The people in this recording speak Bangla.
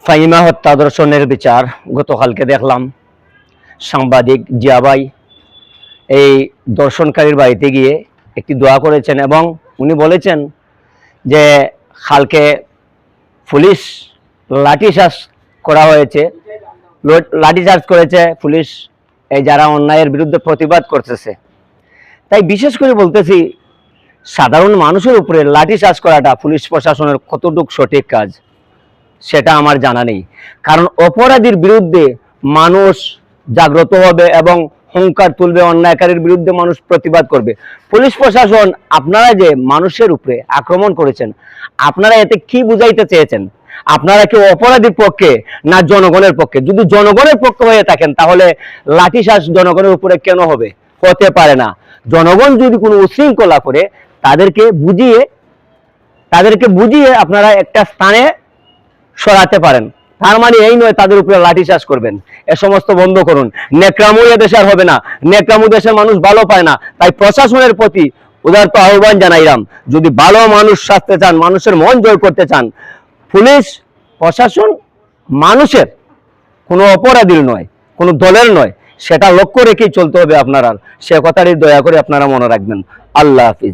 ফাহিমা হত্যা ধর্ষণের বিচার গতকালকে দেখলাম। সাংবাদিক জিয়া ভাই এই দর্শনকারীর বাড়িতে গিয়ে একটি দোয়া করেছেন এবং উনি বলেছেন যে কালকে পুলিশ লাঠিচার্জ করা হয়েছে, লাঠিচার্জ করেছে পুলিশ এই যারা অন্যায়ের বিরুদ্ধে প্রতিবাদ করতেছে। তাই বিশেষ করে বলতেছি, সাধারণ মানুষের উপরে লাঠিচার্জ করাটা পুলিশ প্রশাসনের কতটুকু সঠিক কাজ সেটা আমার জানা নেই। কারণ অপরাধীর বিরুদ্ধে মানুষ জাগ্রত হবে এবং হুঙ্কার তুলবে, অন্যায়কারীর বিরুদ্ধে মানুষ প্রতিবাদ করবে। পুলিশ প্রশাসন আপনারা যে মানুষের উপরে আক্রমণ করেছেন, আপনারা এতে কি বুঝাইতে চেয়েছেন? আপনারা কি অপরাধীর পক্ষে না জনগণের পক্ষে? যদি জনগণের পক্ষে হয়ে থাকেন তাহলে লাঠিচার্জ জনগণের উপরে কেন হবে? হতে পারে না। জনগণ যদি কোনো উশৃঙ্খলা করে তাদেরকে বুঝিয়ে আপনারা একটা স্থানে সরাতে পারেন। তার মানে এই নয় তাদের উপরে লাঠিচার্জ করবেন। এ সমস্ত বন্ধ করুন। নেকড়ামু দেশে আর হবে না। নেকড়ামু দেশের মানুষ ভালো পায় না। তাই প্রশাসনের প্রতি উদারত আহ্বান জানাইলাম, যদি ভালো মানুষ সাজতে চান, মানুষের মন জয় করতে চান, পুলিশ প্রশাসন মানুষের, কোনো অপরাধীর নয়, কোনো দলের নয়, সেটা লক্ষ্য রেখেই চলতে হবে আপনারা। সে কথাটি দয়া করে আপনারা মনে রাখবেন। আল্লাহ হাফিজ।